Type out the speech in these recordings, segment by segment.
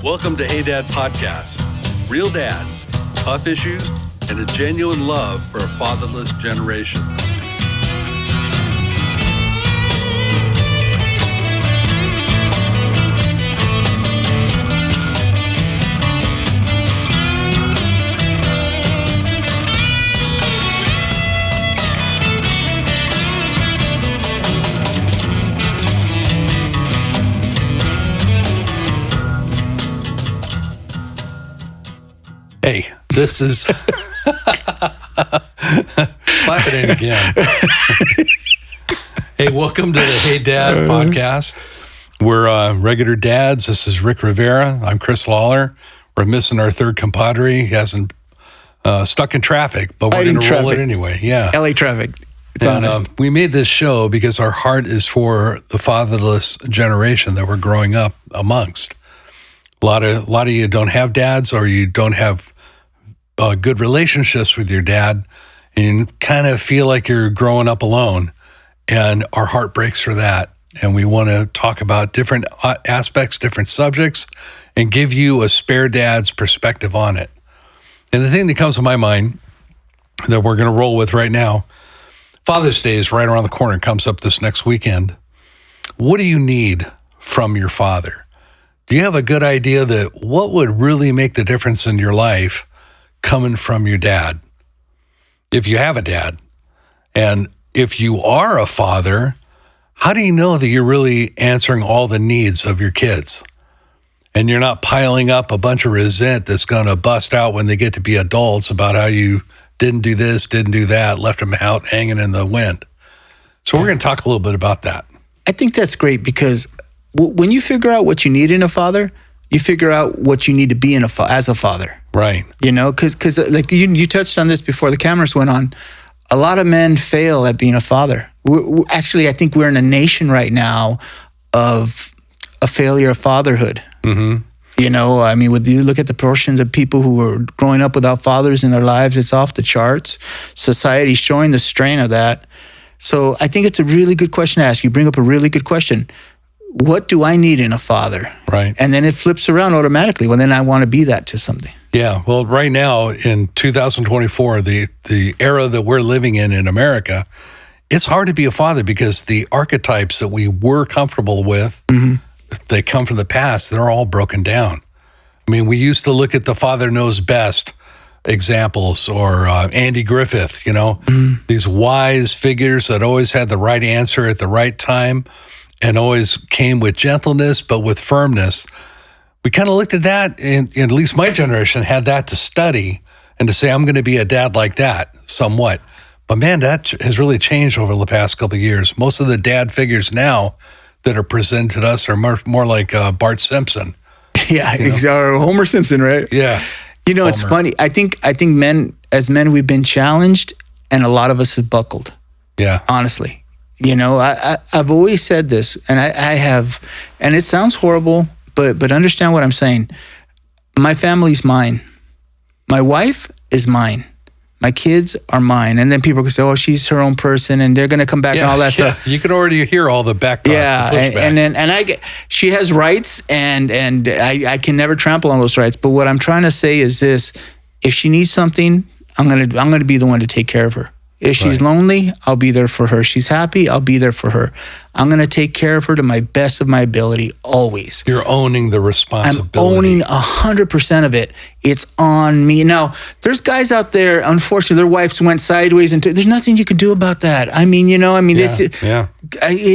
Welcome to Hey Dad Podcast. Real dads, tough issues, and a genuine love for a fatherless generation. Hey, this is... Clap it in again. Hey, welcome to the Hey Dad Podcast. We're regular dads. This is Rick Rivera. I'm Chris Lawler. We're missing our third compadre. He hasn't stuck in traffic, but we're going to roll it anyway. Yeah. LA traffic. It's honest. We made this show because our heart is for the fatherless generation that we're growing up amongst. A lot of you don't have dads, or you don't have good relationships with your dad, and you kind of feel like you're growing up alone, and our heart breaks for that. And we want to talk about different aspects, different subjects, and give you a spare dad's perspective on it. And the thing that comes to my mind that we're going to roll with right now, Father's Day is right around the corner. It comes up this next weekend. What do you need from your father? Do you have a good idea that what would really make the difference in your life coming from your dad? If you have a dad, and if you are a father, how do you know that you're really answering all the needs of your kids? And you're not piling up a bunch of resent that's going to bust out when they get to be adults about how you didn't do this, didn't do that, left them out hanging in the wind. So we're going to talk a little bit about that. I think that's great because when you figure out what you need in a father, you figure out what you need to be as a father. Right. You know, because like you touched on this before the cameras went on. A lot of men fail at being a father. Actually, I think we're in a nation right now of a failure of fatherhood. Mm-hmm. You know, I mean, you look at the portions of people who are growing up without fathers in their lives, it's off the charts. Society's showing the strain of that. So I think it's a really good question to ask. You bring up a really good question. What do I need in a father? Right. And then it flips around automatically. Well, then I want to be that to something. Yeah. Well, right now in 2024, the era that we're living in America, it's hard to be a father because the archetypes that we were comfortable with, they come from the past. They're all broken down. I mean, we used to look at the father knows best examples, or Andy Griffith, you know, these wise figures that always had the right answer at the right time and always came with gentleness, but with firmness. We kind of looked at that, and at least my generation had that to study and to say, I'm going to be a dad like that somewhat. But man, that has really changed over the past couple of years. Most of the dad figures now that are presented to us are more like Bart Simpson. Yeah, or Homer Simpson, right? Yeah. You know, It's funny. I think as men, we've been challenged, and a lot of us have buckled. Yeah. Honestly. You know, I've always said this, and I have, and it sounds horrible, but understand what I'm saying. My family's mine. My wife is mine. My kids are mine. And then people can say, oh, she's her own person, and they're going to come back and all that stuff. You can already hear all the backtalk. Yeah, she has rights, and I can never trample on those rights. But what I'm trying to say is this: if she needs something, I'm gonna be the one to take care of her. If she's lonely, I'll be there for her. She's happy, I'll be there for her. I'm going to take care of her to my best of my ability, always. You're owning the responsibility. I'm owning 100% of it. It's on me. Now, there's guys out there, unfortunately, their wives went sideways, and there's nothing you can do about that. I mean, it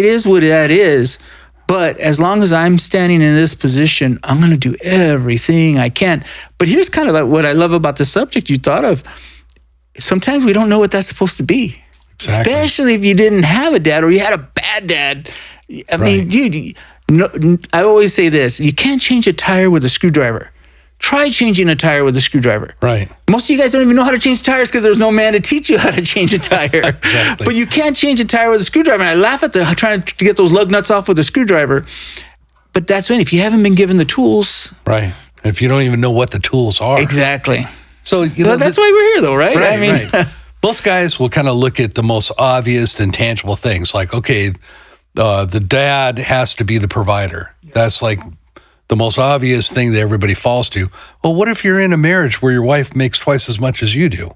is what that is. But as long as I'm standing in this position, I'm going to do everything I can. But here's kind of like what I love about the subject you thought of. Sometimes we don't know what that's supposed to be. Exactly. Especially if you didn't have a dad or you had a bad dad. I mean, dude, I always say this: you can't change a tire with a screwdriver. Try changing a tire with a screwdriver. Right. Most of you guys don't even know how to change tires because there's no man to teach you how to change a tire. Exactly. But you can't change a tire with a screwdriver. And I laugh at trying to get those lug nuts off with a screwdriver. But that's when, if you haven't been given the tools. Right. If you don't even know what the tools are. Exactly. So, that's why we're here, though, right? I mean, most guys will kind of look at the most obvious and tangible things, like, okay, the dad has to be the provider. That's like the most obvious thing that everybody falls to. Well, what if you're in a marriage where your wife makes twice as much as you do?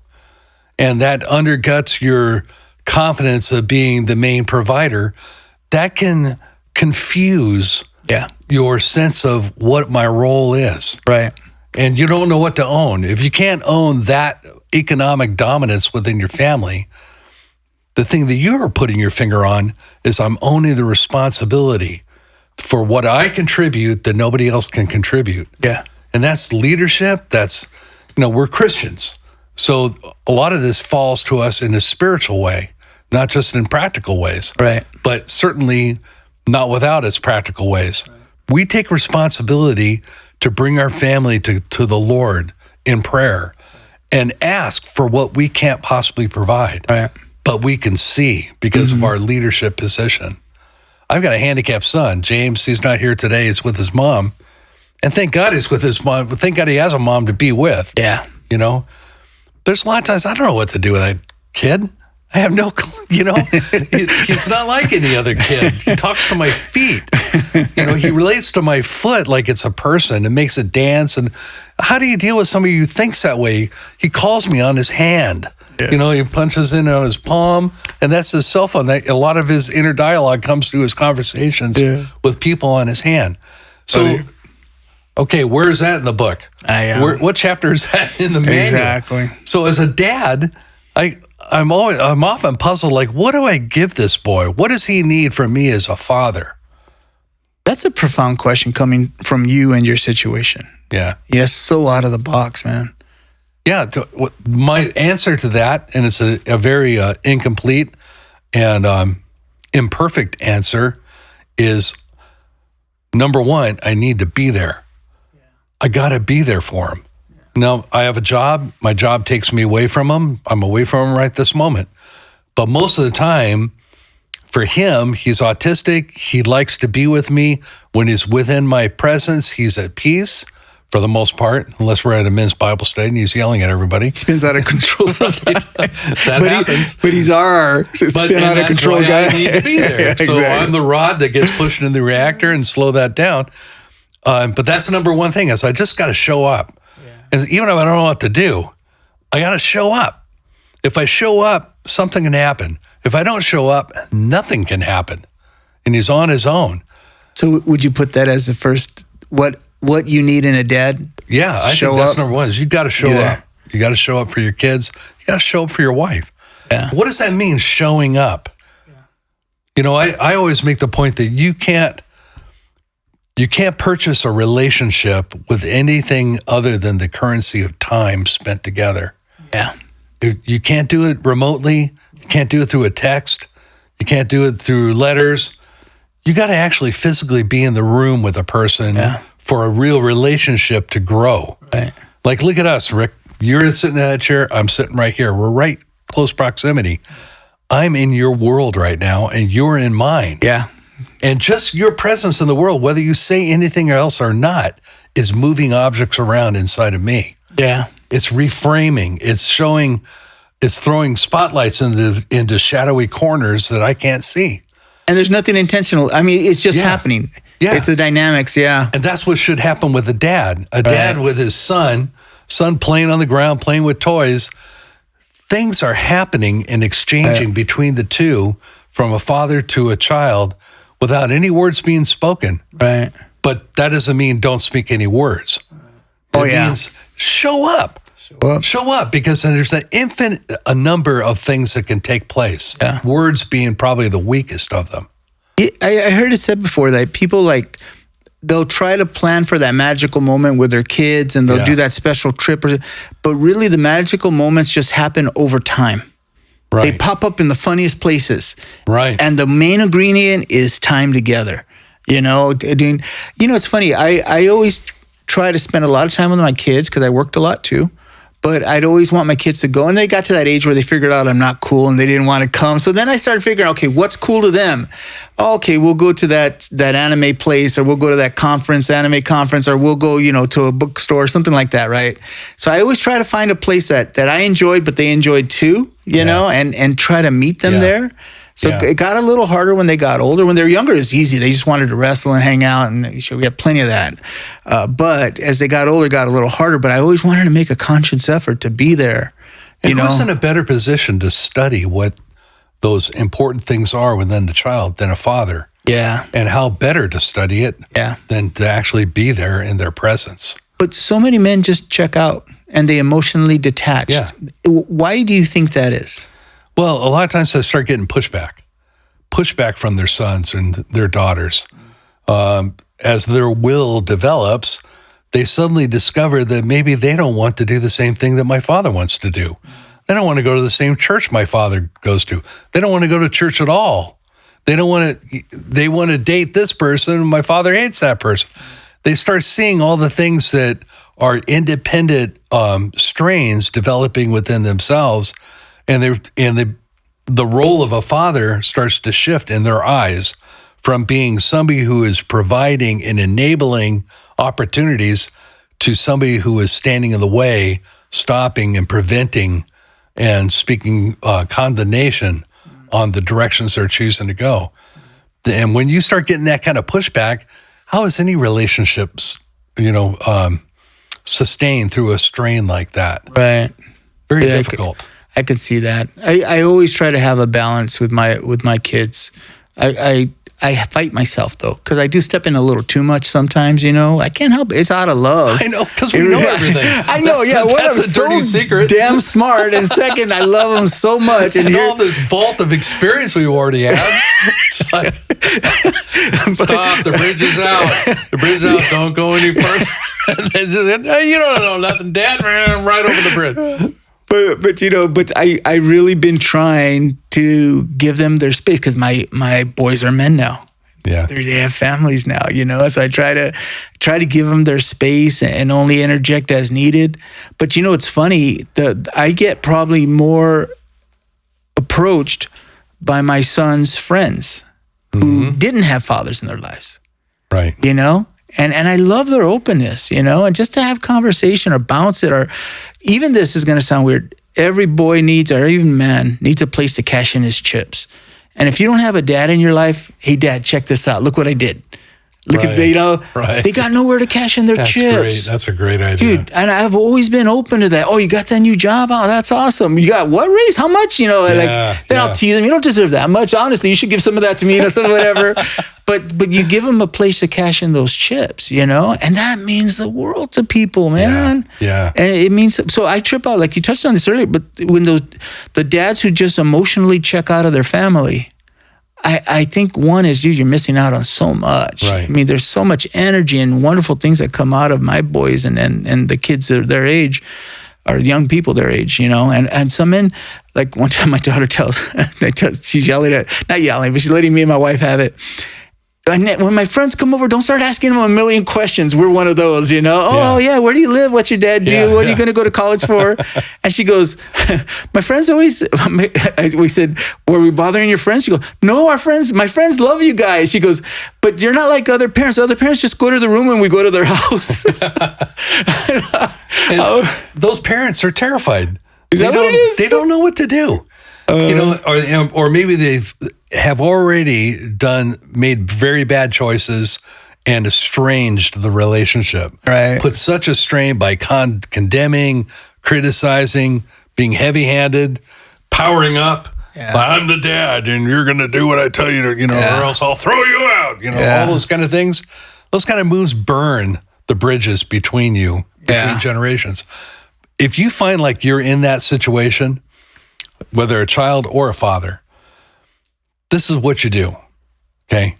And that undercuts your confidence of being the main provider. That can confuse your sense of what my role is. Right. And you don't know what to own. If you can't own that economic dominance within your family, the thing that you're putting your finger on is I'm owning the responsibility for what I contribute that nobody else can contribute. Yeah. And that's leadership. That's, we're Christians. So a lot of this falls to us in a spiritual way, not just in practical ways. Right. But certainly not without its practical ways. Right. We take responsibility to bring our family to the Lord in prayer and ask for what we can't possibly provide. Right. But we can see because of our leadership position. I've got a handicapped son. James, he's not here today. He's with his mom. And thank God he's with his mom. Thank God he has a mom to be with. Yeah. There's a lot of times I don't know what to do with that kid. I have no clue, He's not like any other kid. He talks to my feet. He relates to my foot like it's a person and makes it dance. And how do you deal with somebody who thinks that way? He calls me on his hand. Yeah. He punches in on his palm, and that's his cell phone. A lot of his inner dialogue comes through his conversations with people on his hand. So, okay, where is that in the book? What chapter is that in the manual? Exactly. So as a dad, I'm often puzzled, like, what do I give this boy? What does he need from me as a father? That's a profound question coming from you and your situation. Yeah. Yes, so out of the box, man. Yeah, my answer to that, and it's a very incomplete and imperfect answer, is number one, I need to be there. Yeah. I got to be there for him. Yeah. Now, I have a job. My job takes me away from him. I'm away from him right this moment. But most of the time, for him, he's autistic. He likes to be with me. When he's within my presence, he's at peace. For the most part, unless we're at a men's Bible study and he's yelling at everybody. He spins out of control sometimes. That happens. But he's our spin out of control guy. I need to be there. Yeah, so I'm the rod that gets pushed into the reactor and slow that down. But that's the number one thing is I just got to show up. Yeah. And even if I don't know what to do, I got to show up. If I show up, something can happen. If I don't show up, nothing can happen. And he's on his own. So would you put that as the first, what you need in a dad? Yeah, I think that's number one is you got to show up. You got to show up for your kids. You got to show up for your wife. Yeah. What does that mean, showing up? Yeah. I always make the point that you can't purchase a relationship with anything other than the currency of time spent together. Yeah. You can't do it remotely. You can't do it through a text. You can't do it through letters. You got to actually physically be in the room with a person for a real relationship to grow. Right. Like, look at us, Rick. You're sitting in that chair. I'm sitting right here. We're right close proximity. I'm in your world right now, and you're in mine. Yeah. And just your presence in the world, whether you say anything else or not, is moving objects around inside of me. Yeah. It's reframing. It's throwing spotlights into shadowy corners that I can't see. And there's nothing intentional. I mean, it's just happening. Yeah. It's the dynamics, And that's what should happen with a dad. A dad with his son playing on the ground, playing with toys. Things are happening and exchanging between the two from a father to a child without any words being spoken. Right. But that doesn't mean don't speak any words. It means show up. Show up, because there's an infinite number of things that can take place. Yeah. Words being probably the weakest of them. I heard it said before that people they'll try to plan for that magical moment with their kids and they'll do that special trip, but really the magical moments just happen over time. Right. They pop up in the funniest places. Right. And the main ingredient is time together. It's funny. I always try to spend a lot of time with my kids because I worked a lot too. But I'd always want my kids to go. And they got to that age where they figured out I'm not cool and they didn't want to come. So then I started figuring, okay, what's cool to them? Okay, we'll go to that anime place, or we'll go to that anime conference, or we'll go, to a bookstore, something like that, right? So I always try to find a place that I enjoyed, but they enjoyed too, and try to meet them there. So it got a little harder when they got older. When they were younger, it was easy. They just wanted to wrestle and hang out, and we had plenty of that. But as they got older, it got a little harder. But I always wanted to make a conscious effort to be there. And who's in a better position to study what those important things are within the child than a father? Yeah. And how better to study it than to actually be there in their presence. But so many men just check out and they emotionally detached. Yeah. Why do you think that is? Well, a lot of times they start getting pushback from their sons and their daughters. As their will develops, they suddenly discover that maybe they don't want to do the same thing that my father wants to do. They don't want to go to the same church my father goes to. They don't want to go to church at all. They want to date this person, and my father hates that person. They start seeing all the things that are independent strains developing within themselves, and the role of a father starts to shift in their eyes from being somebody who is providing and enabling opportunities to somebody who is standing in the way, stopping and preventing and speaking condemnation on the directions they're choosing to go. And when you start getting that kind of pushback, how is any relationships, sustained through a strain like that? Right. Very difficult. I could see that. I always try to have a balance with my kids. I fight myself though, because I do step in a little too much sometimes. I can't help it. It's out of love. I know, because we know everything. I know. I'm so secret. Damn smart, and second, I love them so much, and all this vault of experience we already have. It's like, stop. The bridge is out. The bridge is out. Don't go any further. You don't know nothing, Dad. Right over the bridge. But I really been trying to give them their space because my boys are men now. Yeah, they have families now. So I try to give them their space and only interject as needed. But it's funny that I get probably more approached by my son's friends who didn't have fathers in their lives. Right. And I love their openness, and just to have conversation or bounce it, or even this is going to sound weird. Every boy needs, or even man needs, a place to cash in his chips. And if you don't have a dad in your life, hey, Dad, check this out. Look what I did. Look at, they got nowhere to cash in their chips. Great. That's a great idea. Dude, and I've always been open to that. Oh, you got that new job? Oh, that's awesome. You got what raise? How much? Then I'll tease them. You don't deserve that much. Honestly, you should give some of that to me, some whatever. But you give them a place to cash in those chips, and that means the world to people, man. Yeah. And it means, so I trip out, like you touched on this earlier, but when the dads who just emotionally check out of their family, I think one is, dude, you're missing out on so much. Right. I mean, there's so much energy and wonderful things that come out of my boys and the kids that are their age, or young people their age, and some men, like one time my daughter she's yelling not yelling, but she's letting me and my wife have it. When my friends come over, don't start asking them a million questions. We're one of those, Oh, yeah, where do you live? What's your dad do? What are you going to go to college for? And she goes, my friends always, we said, were we bothering your friends? She goes, no, my friends love you guys. She goes, but you're not like other parents. Other parents just go to the room when we go to their house. Those parents are terrified. Is that what it is? They don't know what to do. Or maybe they have already made very bad choices and estranged the relationship. Right. Put such a strain by condemning, criticizing, being heavy-handed, powering up. Yeah. I'm the dad, and you're going to do what I tell you to, or else I'll throw you out. All those kind of things. Those kind of moves burn the bridges between generations. If you find like you're in that situation, whether a child or a father, this is what you do, okay?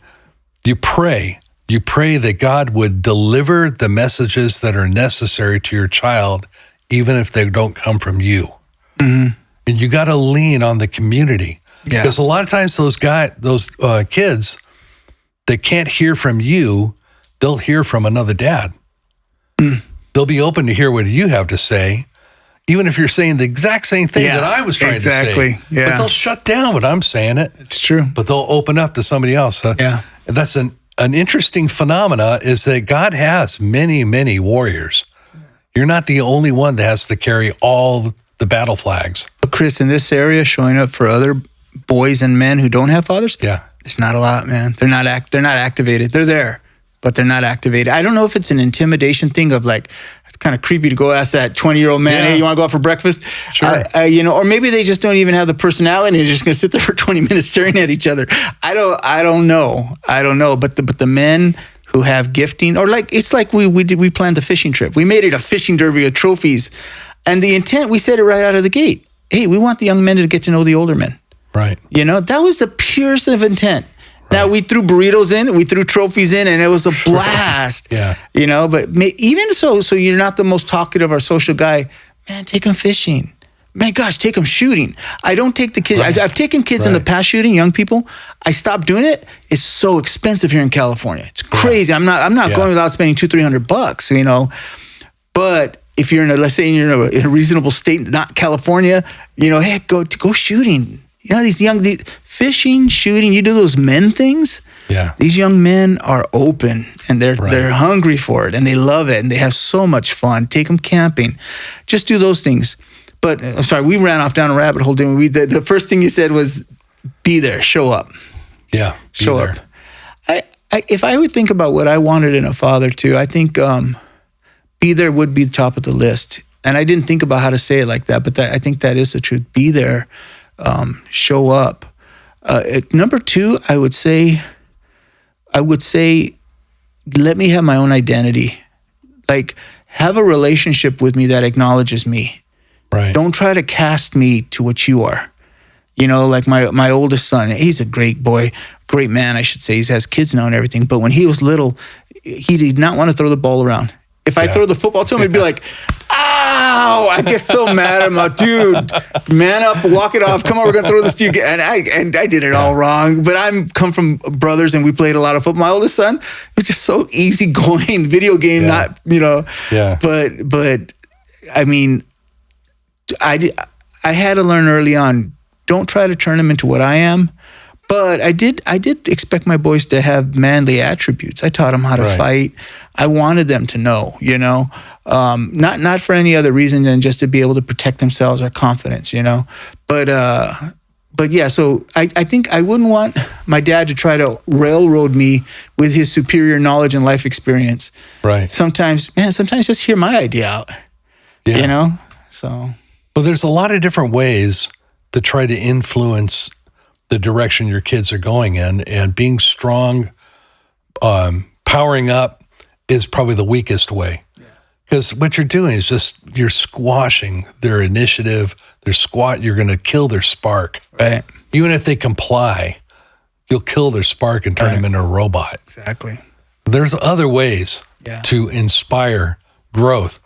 You pray that God would deliver the messages that are necessary to your child, even if they don't come from you. Mm-hmm. And you got to lean on the community. Yeah. Because a lot of times those kids that can't hear from you, they'll hear from another dad. Mm. They'll be open to hear what you have to say, even if you're saying the exact same thing that I was trying to say. Yeah. But they'll shut down when I'm saying it. It's true. But they'll open up to somebody else. And that's an interesting phenomena, is that God has many, many warriors. You're not the only one that has to carry all the battle flags. But Chris, in this area, showing up for other boys and men who don't have fathers. Yeah. It's not a lot, man. They're not activated. They're there, but they're not activated. I don't know if it's an intimidation thing of like, it's kind of creepy to go ask that 20-year-old man, hey, you want to go out for breakfast? Sure. Or maybe they just don't even have the personality. They're just going to sit there for 20 minutes staring at each other. I don't know. But the men who have gifting, or like, it's like we planned the fishing trip. We made it a fishing derby of trophies. And the intent, we said it right out of the gate. Hey, we want the young men to get to know the older men. Right. That was the purest of intent. Right. Now, we threw burritos in, we threw trophies in, and it was a blast. Yeah. But even so you're not the most talkative or social guy, man, take them fishing. Man, gosh, take them shooting. I don't take the kids. Right. I've taken kids in the past shooting, young people. I stopped doing it. It's so expensive here in California. It's crazy. I'm not going without spending $200-$300, But if you're let's say you're in a reasonable state, not California, hey, go shooting. These fishing, shooting, you do those men things. Yeah. These young men are open and they're hungry for it and they love it and they have so much fun. Take them camping. Just do those things. But I'm sorry, we ran off down a rabbit hole. The first thing you said was be there, show up. Yeah. Show up. If I would think about what I wanted in a father too, I think be there would be the top of the list. And I didn't think about how to say it like that, but I think that is the truth. Be there. Show up. Number two, I would say, let me have my own identity. Like, have a relationship with me that acknowledges me. Right. Don't try to cast me to what you are. Like my oldest son, he's a great boy, great man, I should say. He has kids now and everything. But when he was little, he did not want to throw the ball around. If I throw the football to him, he'd be like, ow! I'd get so mad. I'm like, dude, man up, walk it off. Come on, we're going to throw this to you. And I did it all wrong. But I'm come from brothers and we played a lot of football. My oldest son was just so easygoing, video game, not. Yeah. But I mean, I had to learn early on, don't try to turn him into what I am. But I did expect my boys to have manly attributes. I taught them how to fight. I wanted them to know, not for any other reason than just to be able to protect themselves or confidence, But yeah, so I think I wouldn't want my dad to try to railroad me with his superior knowledge and life experience. Right. Sometimes just hear my idea out, So. Well, there's a lot of different ways to try to influence the direction your kids are going in, and being strong, powering up is probably the weakest way. Because what you're doing is just, you're squashing their initiative, you're going to kill their spark. Right. Even if they comply, you'll kill their spark and turn them into a robot. Exactly. There's other ways to inspire growth.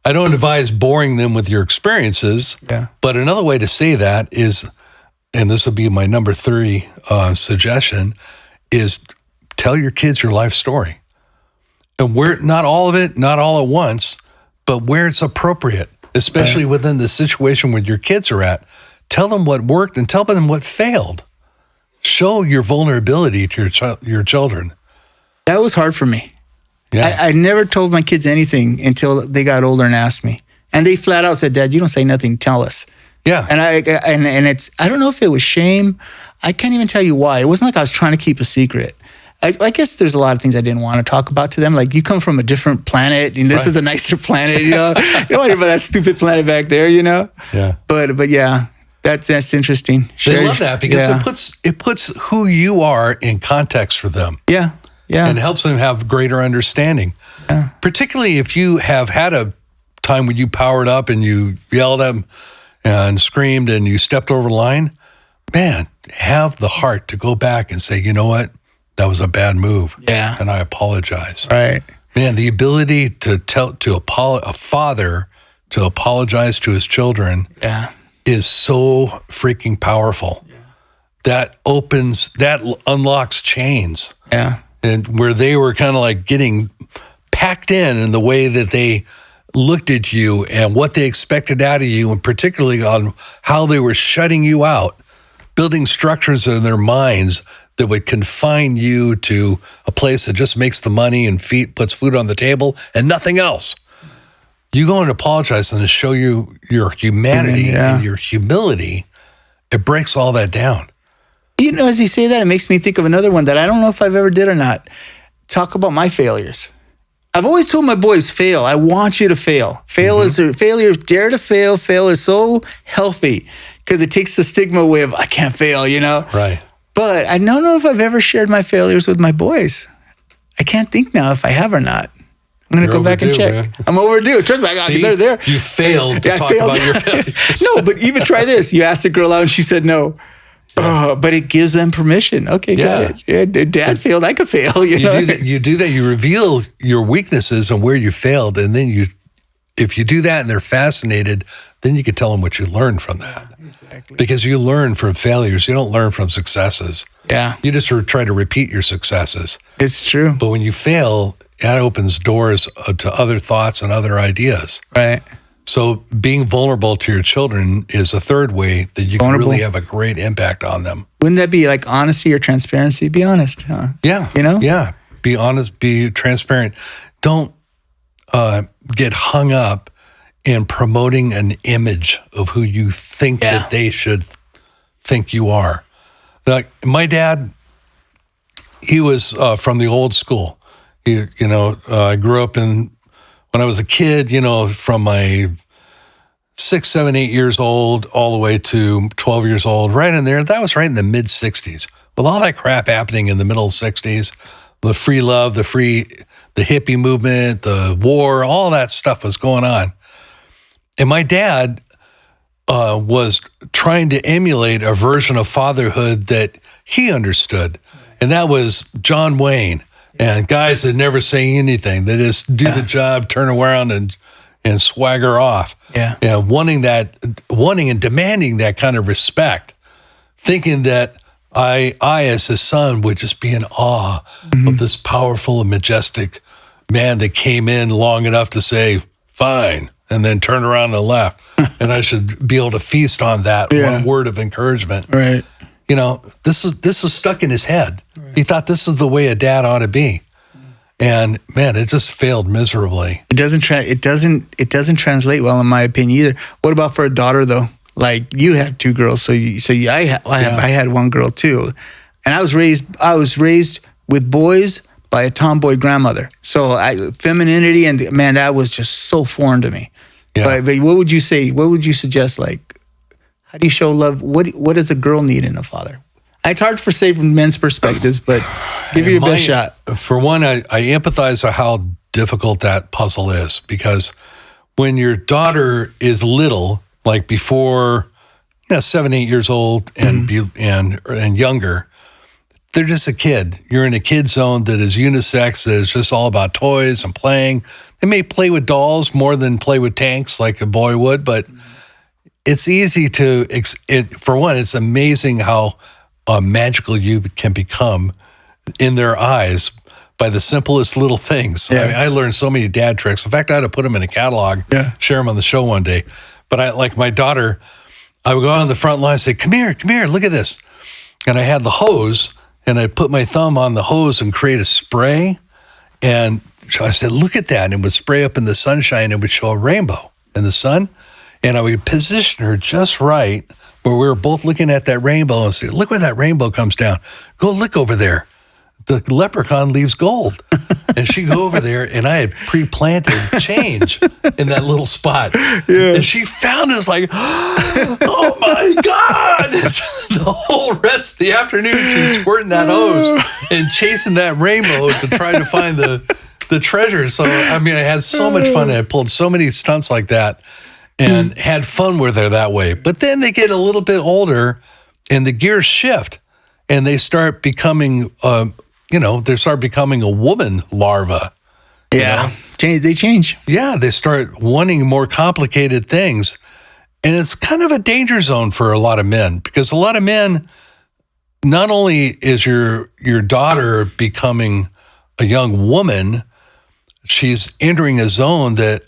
I don't advise boring them with your experiences, but another way to say that is, and this will be my number 3 suggestion, is tell your kids your life story. And not all of it, not all at once, but where it's appropriate, especially within the situation where your kids are at. Tell them what worked and tell them what failed. Show your vulnerability to your children. That was hard for me. Yeah. I never told my kids anything until they got older and asked me. And they flat out said, Dad, you don't say nothing, tell us. Yeah. And I don't know if it was shame. I can't even tell you why. It wasn't like I was trying to keep a secret. I guess there's a lot of things I didn't want to talk about to them. Like, you come from a different planet and this is a nicer planet, You don't want to hear about that stupid planet back there, Yeah. But yeah, that's interesting. They love that because it puts who you are in context for them. Yeah. Yeah. And helps them have greater understanding. Yeah. Particularly if you have had a time when you powered up and you yelled at them and screamed and you stepped over the line, man, have the heart to go back and say, you know what? That was a bad move. Yeah. And I apologize. Right. Man, the ability to a father to apologize to his children is so freaking powerful. Yeah. That unlocks chains. Yeah. And where they were kind of like getting packed in the way that they looked at you and what they expected out of you, and particularly on how they were shutting you out, building structures in their minds that would confine you to a place that just makes the money and puts food on the table and nothing else. you go and apologize and to show you your humanity and your humility, it breaks all that down. You know, as you say that, it makes me think of another one that I don't know if I've ever did or not. Talk about my failures. I've always told my boys, fail. I want you to fail. Failure, dare to fail. Fail is so healthy because it takes the stigma away of, I can't fail, you know? Right. But I don't know if I've ever shared my failures with my boys. I can't think now if I have or not. I'm going to go back and check. Man. I'm overdue. Turns back, they're there. You failed to talk about your failures. No, but even try this. You asked a girl out and she said no. Yeah. But it gives them permission. Okay, got it. Yeah, Dad failed. I could fail. You know? You do that. You reveal your weaknesses and where you failed. And then if you do that and they're fascinated, then you can tell them what you learned from that. Exactly. Because you learn from failures. You don't learn from successes. Yeah. You just try to repeat your successes. It's true. But when you fail, that opens doors to other thoughts and other ideas. Right. So being vulnerable to your children is a third way that you can really have a great impact on them. Wouldn't that be like honesty or transparency? Be honest, huh? Yeah. You know? Yeah. Be honest, be transparent. Don't get hung up in promoting an image of who you think that they should think you are. Like my dad, he was from the old school. I grew up when I was a kid, from my 6, 7, 8 years old all the way to 12 years old, right in there. That was right in the mid 60s. With all that crap happening in the middle 60s, the free love, the hippie movement, the war, all that stuff was going on. And my dad was trying to emulate a version of fatherhood that he understood. And that was John Wayne. And guys that never say anything, they just do the job, turn around and swagger off. Yeah. Wanting and demanding that kind of respect, thinking that I as his son would just be in awe of this powerful and majestic man that came in long enough to say, fine, and then turn around and left. And I should be able to feast on that one word of encouragement. Right. This is stuck in his head. Right. He thought this is the way a dad ought to be. And man, it just failed miserably. It doesn't translate well in my opinion either. What about for a daughter though? Like you had 2 girls, I had one girl too. And I was raised with boys by a tomboy grandmother. So femininity and man, that was just so foreign to me. Yeah. But what would you say? What would you suggest? Like, how do you show love? What does a girl need in a father? It's hard to say from men's perspectives, but give you your best shot. For one, I empathize with how difficult that puzzle is, because when your daughter is little, like before 7, 8 years old and younger, they're just a kid. You're in a kid zone that is unisex, that is just all about toys and playing. They may play with dolls more than play with tanks like a boy would, but it's easy for one, it's amazing how magical you can become in their eyes by the simplest little things. Yeah. I learned so many dad tricks. In fact, I had to put them in a catalog, share them on the show one day. But like my daughter, I would go out on the front line and say, come here, look at this. And I had the hose, and I put my thumb on the hose and create a spray. And so I said, look at that. And it would spray up in the sunshine, and it would show a rainbow in the sun. And I would position her just right where we were both looking at that rainbow and say, look where that rainbow comes down. Go look over there. The leprechaun leaves gold. And she'd go over there, and I had pre-planted change in that little spot. Yeah. And she found us like, oh my God. The whole rest of the afternoon, she's squirting that hose and chasing that rainbow to try to find the treasure. So, I had so much fun. I pulled so many stunts like that and had fun with her that way. But then they get a little bit older, and the gears shift, and they start becoming a woman larva. Yeah. They change. Yeah. They start wanting more complicated things. And it's kind of a danger zone for a lot of men, because a lot of men, not only is your daughter becoming a young woman, she's entering a zone that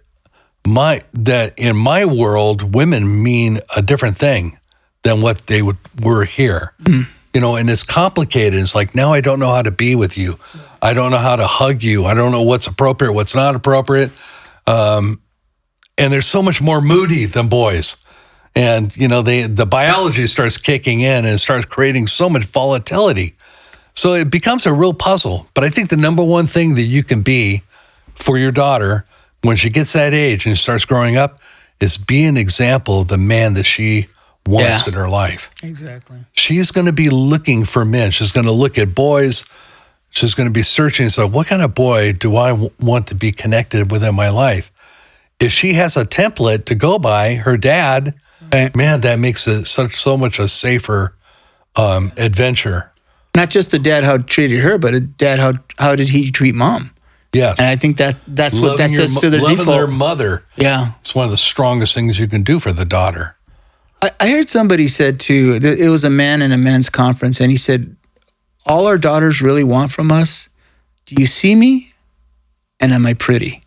in my world, women mean a different thing than what they were here. Mm. And it's complicated. It's like, now I don't know how to be with you. I don't know how to hug you. I don't know what's appropriate, what's not appropriate. and they're so much more moody than boys. And, the biology starts kicking in and starts creating so much volatility. So it becomes a real puzzle. But I think the number one thing that you can be for your daughter when she gets that age and starts growing up is be an example of the man that she wants in her life. Exactly. She's going to be looking for men. She's going to look at boys. She's going to be searching. So what kind of boy do I want to be connected with in my life? If she has a template to go by, her dad, man, that makes it so much a safer adventure. Not just the dad how treated her, but a dad how did he treat mom? Yes. And I think that's what that says to their default. Loving their mother. Yeah. It's one of the strongest things you can do for the daughter. I heard somebody said too, it was a man in a men's conference, and he said, all our daughters really want from us, do you see me? And am I pretty?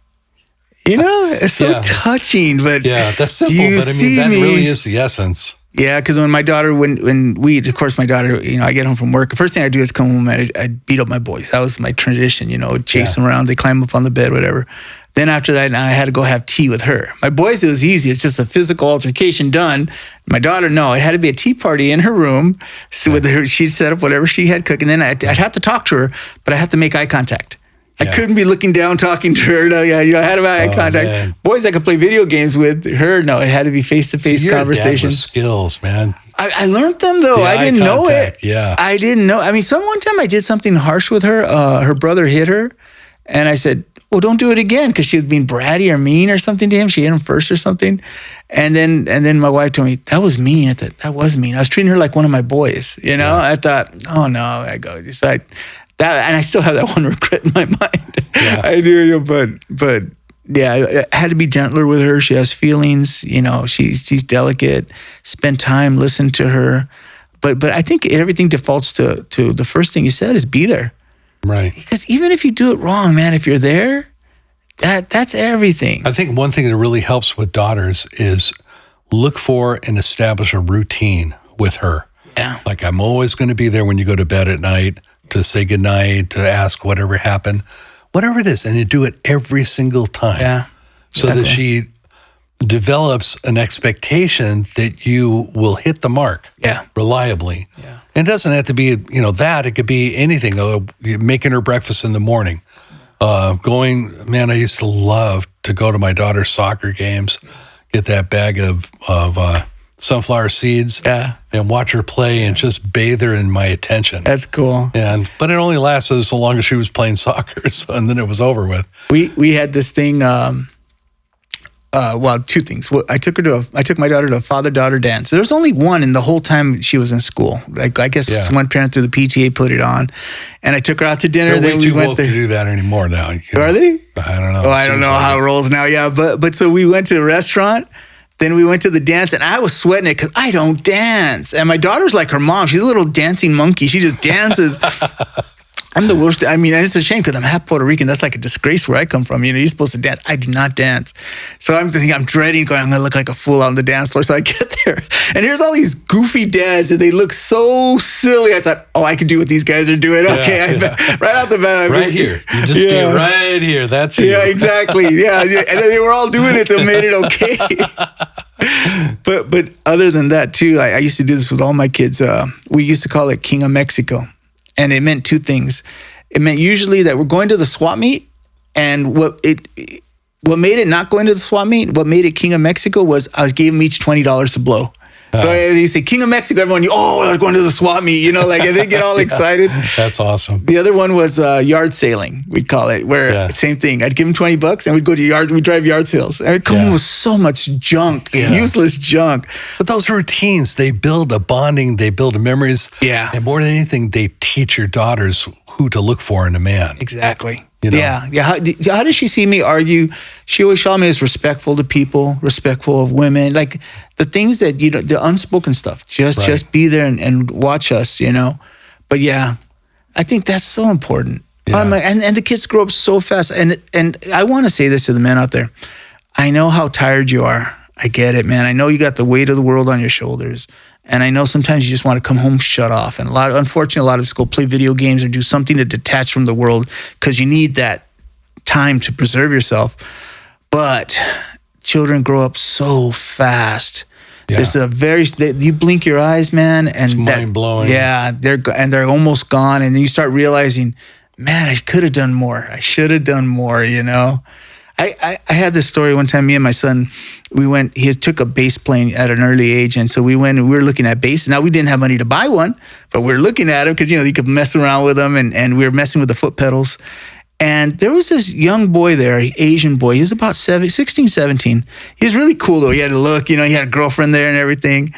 It's so touching, but that's simple, but that really is the essence. Yeah, because when my daughter, of course, my daughter, I get home from work. The first thing I do is come home and I beat up my boys. That was my tradition, chase them around. They climb up on the bed, whatever. Then after that, I had to go have tea with her. My boys, it was easy. It's just a physical altercation done. My daughter, no, it had to be a tea party in her room. So with her, she'd set up whatever she had cooked. And then I'd have to talk to her, but I had to make eye contact. I couldn't be looking down, talking to her. No, I had to have eye contact. Man. Boys I could play video games with, her, no, it had to be face-to-face conversation. Skills, man. I learned them, though. I didn't know it. Yeah. I didn't know. One time I did something harsh with her. Her brother hit her. And I said, well, don't do it again, because she was being bratty or mean or something to him. She hit him first or something. And then my wife told me, that was mean. I thought, that was mean. I was treating her like one of my boys, I thought, oh, no. I go, that, and I still have that one regret in my mind. Yeah. I do, but yeah, I had to be gentler with her. She has feelings, she's delicate. Spend time, listen to her. But I think everything defaults to the first thing you said is be there. Right. Because even if you do it wrong, man, if you're there, that's everything. I think one thing that really helps with daughters is look for and establish a routine with her. Yeah. Like, I'm always going to be there when you go to bed at night, to say goodnight, to ask whatever happened, whatever it is, and you do it every single time. Yeah, so that she develops an expectation that you will hit the mark reliably. Yeah. And it doesn't have to be, that. It could be anything. Making her breakfast in the morning. I used to love to go to my daughter's soccer games, get that bag of sunflower seeds and watch her play and just bathe her in my attention. That's cool. But it only lasted so long as she was playing soccer, and then it was over with. We had this thing, two things. I took my daughter to a father-daughter dance. There was only one in the whole time she was in school. Like, I guess one parent through the PTA put it on, and I took her out to dinner. They're way too woke to do that anymore now. Are they? I don't know. Oh, I don't know how it rolls now. Yeah, but so we went to a restaurant. Then we went to the dance, and I was sweating it because I don't dance. And my daughter's like her mom. She's a little dancing monkey. She just dances. I'm the worst. It's a shame because I'm half Puerto Rican. That's like a disgrace where I come from. You're supposed to dance. I do not dance. So I'm dreading going, I'm going to look like a fool on the dance floor. So I get there, and here's all these goofy dads, and they look so silly. I thought, I could do what these guys are doing. Okay, right out the bat. Right here. You just stay right here. That's you. Yeah, exactly. Yeah. And then they were all doing it, so it made it okay. But other than that, too, I used to do this with all my kids. We used to call it King of Mexico. And it meant two things. It meant usually that we're going to the swap meet, and what made it not going to the swap meet, what made it King of Mexico was I gave them each $20 to blow. So you say King of Mexico, everyone, we're going to the swap meet, and they get all excited. That's awesome. The other one was yard sailing, we'd call it, where same thing. I'd give them $20 and we'd go to we'd drive yard sales. And it'd come home with so much junk, useless junk. But those routines, they build a bonding, they build memories. Yeah. And more than anything, they teach your daughters who to look for in a man. Exactly. Yeah. How does she see me argue? She always saw me as respectful to people, respectful of women, like the things that, the unspoken stuff, just be there and watch us, But I think that's so important. Yeah. And the kids grow up so fast. And I want to say this to the men out there. I know how tired you are. I get it, man. I know you got the weight of the world on your shoulders. And I know sometimes you just want to come home, shut off. And unfortunately, a lot of us go play video games or do something to detach from the world because you need that time to preserve yourself. But children grow up so fast. Yeah. It's you blink your eyes, man, and it's mind blowing. Yeah, they're almost gone, and then you start realizing, man, I could have done more. I should have done more. I had this story one time. Me and my son, he took a bass playing at an early age, and so we went and we were looking at basses. Now we didn't have money to buy one, but we were looking at them because you could mess around with them, and we were messing with the foot pedals. And there was this young boy there, Asian boy. He was about 16, 17. He was really cool though. He had a look, he had a girlfriend there and everything.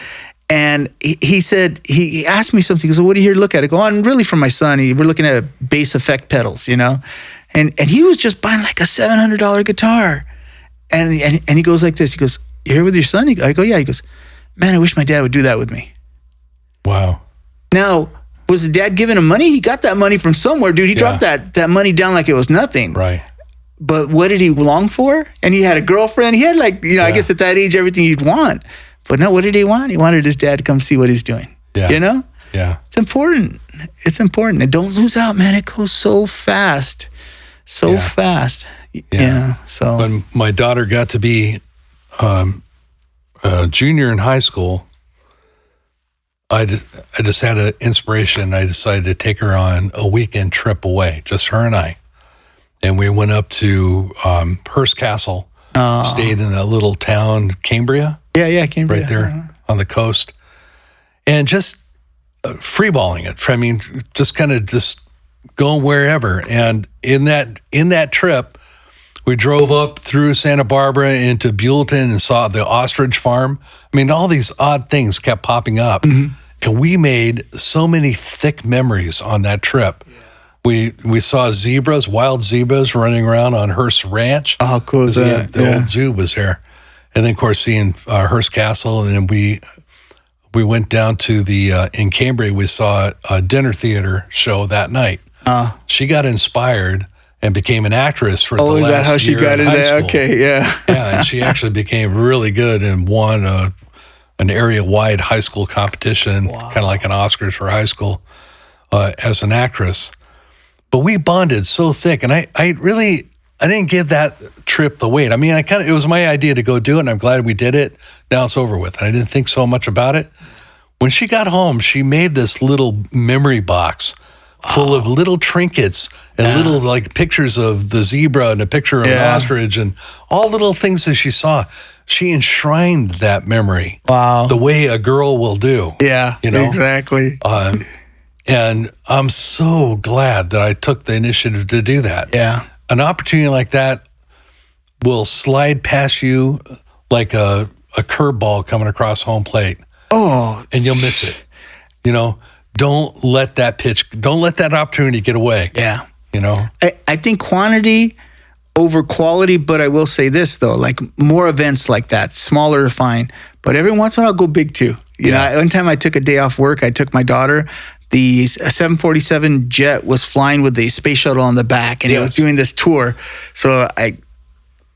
And he said, he asked me something. He goes, "What do you here to look at?" I go, "I'm really for my son. We're looking at bass effect pedals, And he was just buying like a $700 guitar. And he goes like this. He goes, "You here with your son?" I go, "Yeah." He goes, "Man, I wish my dad would do that with me." Wow. Now, was the dad giving him money? He got that money from somewhere, dude. He dropped that money down like it was nothing. Right. But what did he long for? And he had a girlfriend. He had I guess at that age, everything you'd want. But no, what did he want? He wanted his dad to come see what he's doing. Yeah. Yeah. It's important. It's important. And don't lose out, man. It goes so fast. So fast. Yeah. So when my daughter got to be a junior in high school, I just had an inspiration. I decided to take her on a weekend trip away, just her and I. And we went up to Hearst Castle, stayed in a little town, Cambria. Yeah, Cambria. Right there on the coast. And just freeballing it. I mean, just kind of just going wherever. And in that trip, we drove up through Santa Barbara into Buellton and saw the ostrich farm. I mean, all these odd things kept popping up. Mm-hmm. And we made so many thick memories on that trip. Yeah. We saw zebras, wild zebras running around on Hearst Ranch. Oh, cool is that? The old zoo was there. And then, of course, seeing Hearst Castle. And then we went down to in Cambria, we saw a dinner theater show that night. She got inspired and became an actress for the last year. Oh, is that how she got into that? Okay, yeah. Yeah, and she actually became really good and won an area-wide high school competition, kind of like an Oscars for high school, as an actress. But we bonded so thick, and I didn't give that trip the weight. I mean, it was my idea to go do it, and I'm glad we did it. Now it's over with. And I didn't think so much about it. When she got home, she made this little memory box full of little trinkets and little like pictures of the zebra and a picture of an ostrich and all little things that she saw. She enshrined that memory. Wow. The way a girl will do. Yeah, exactly. And I'm so glad that I took the initiative to do that. Yeah. An opportunity like that will slide past you like a curveball coming across home plate. Oh. And you'll miss it. Don't let that opportunity get away. Yeah. I think quantity over quality, but I will say this though, like more events like that, smaller are fine, but every once in a while I'll go big too. One time I took a day off work, I took my daughter, the 747 jet was flying with the space shuttle on the back and it was doing this tour. So I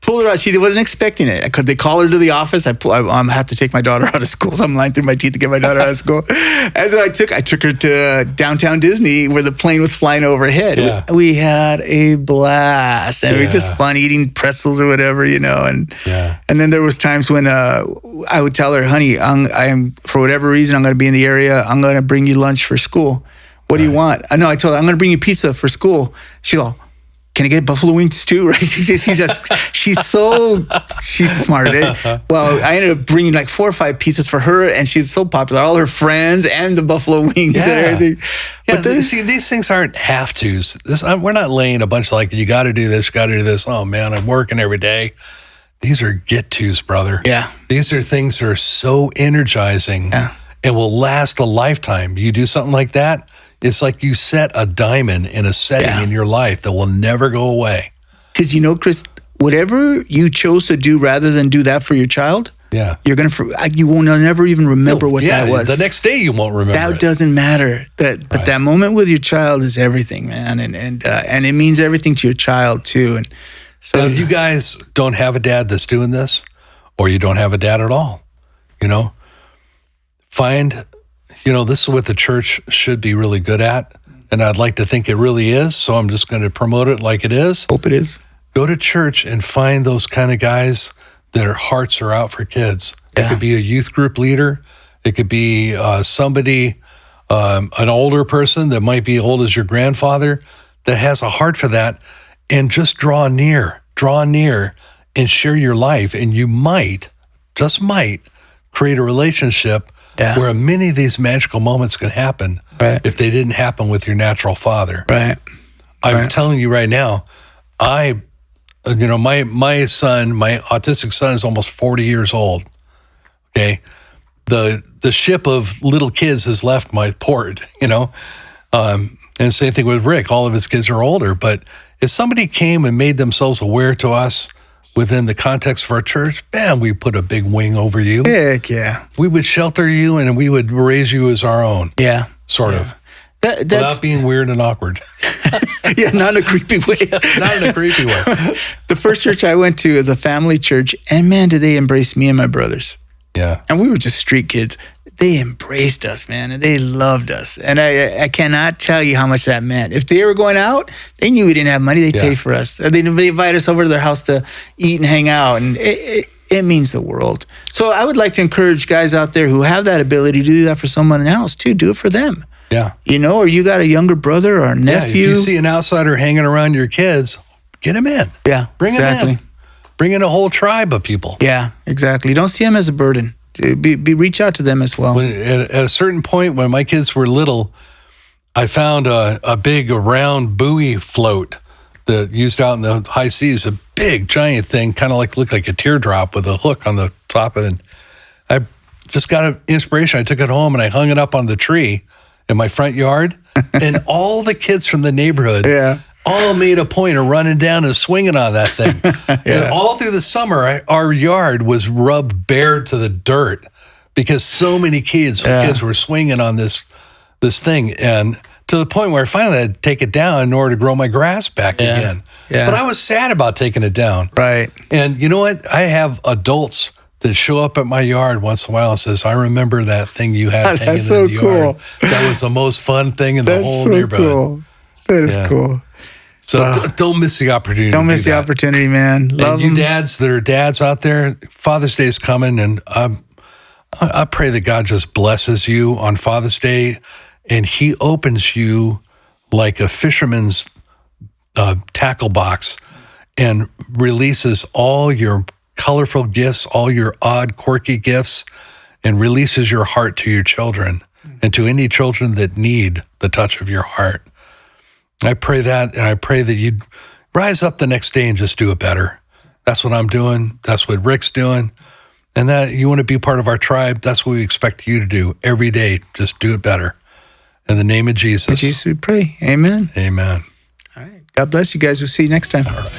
pulled her out. She wasn't expecting it. They call her to the office. I have to take my daughter out of school. So I'm lying through my teeth to get my daughter out of school. And so I took her to downtown Disney where the plane was flying overhead. Yeah. We had a blast. And we were just fun eating pretzels or whatever, and then there was times when I would tell her, "Honey, I'm for whatever reason, I'm going to be in the area. I'm going to bring you lunch for school. What do you want?" I told her, "I'm going to bring you pizza for school." She'll go, "Can I get buffalo wings too?" Right? She's smart. Well, I ended up bringing like 4 or 5 pizzas for her, and she's so popular. All her friends and the buffalo wings and everything. Yeah, but these things aren't have tos. We're not laying a bunch like you got to do this, got to do this. Oh man, I'm working every day. These are get tos, brother. Yeah, these are things that are so energizing and will last a lifetime. You do something like that. It's like you set a diamond in a setting in your life that will never go away. Because Chris, whatever you chose to do rather than do that for your child, you will never even remember what that was. The next day you won't remember. That doesn't matter. But that moment with your child is everything, man, and it means everything to your child too. And so, if you guys don't have a dad that's doing this, or you don't have a dad at all, find. This is what the church should be really good at, and I'd like to think it really is, so I'm just going to promote it like it is. Hope it is. Go to church and find those kind of guys their hearts are out for kids. Yeah. It could be a youth group leader. It could be somebody, an older person that might be old as your grandfather that has a heart for that, and just draw near and share your life. And you might, just might, create a relationship where many of these magical moments can happen if they didn't happen with your natural father. Right. I'm telling you right now, my son, my autistic son is almost 40 years old. Okay. The ship of little kids has left my port, and same thing with Rick. All of his kids are older, but if somebody came and made themselves aware to us within the context of our church, bam, we put a big wing over you. Heck yeah. We would shelter you and we would raise you as our own. Yeah. Sort of. Without being weird and awkward. Yeah, not in a creepy way. Not in a creepy way. The first church I went to is a family church, and man, did they embrace me and my brothers. Yeah. And we were just street kids. They embraced us, man, and they loved us. And I cannot tell you how much that meant. If they were going out, they knew we didn't have money. They'd pay for us. They'd invite us over to their house to eat and hang out. And it means the world. So I would like to encourage guys out there who have that ability to do that for someone else, too. Do it for them. Yeah. Or you got a younger brother or a nephew. Yeah, if you see an outsider hanging around your kids, get him in. Yeah, Bring him in. Bring in a whole tribe of people. Yeah, exactly. Don't see them as a burden. Reach out to them as well. At a certain point, when my kids were little, I found a big round buoy float that used out in the high seas, a big giant thing, kind of looked like a teardrop with a hook on the top of it. I just got an inspiration. I took it home and I hung it up on the tree in my front yard, and all the kids from the neighborhood all made a point of running down and swinging on that thing. And all through the summer, our yard was rubbed bare to the dirt because so many kids were swinging on this thing, and to the point where I finally had to take it down in order to grow my grass back again. Yeah. But I was sad about taking it down. Right. And you know what? I have adults that show up at my yard once in a while and says, I remember that thing you had hanging in the yard. That was the most fun thing in the whole neighborhood. Cool. That is cool. So don't miss the opportunity. Don't miss the opportunity, man. Love you dads that are dads out there, Father's Day is coming, and I pray that God just blesses you on Father's Day, and he opens you like a fisherman's tackle box and releases all your colorful gifts, all your odd, quirky gifts, and releases your heart to your children and to any children that need the touch of your heart. I pray that, and I pray that you'd rise up the next day and just do it better. That's what I'm doing. That's what Rick's doing. And that you want to be part of our tribe, that's what we expect you to do every day. Just do it better. In the name of Jesus. In Jesus we pray. Amen. Amen. All right. God bless you guys. We'll see you next time. All right.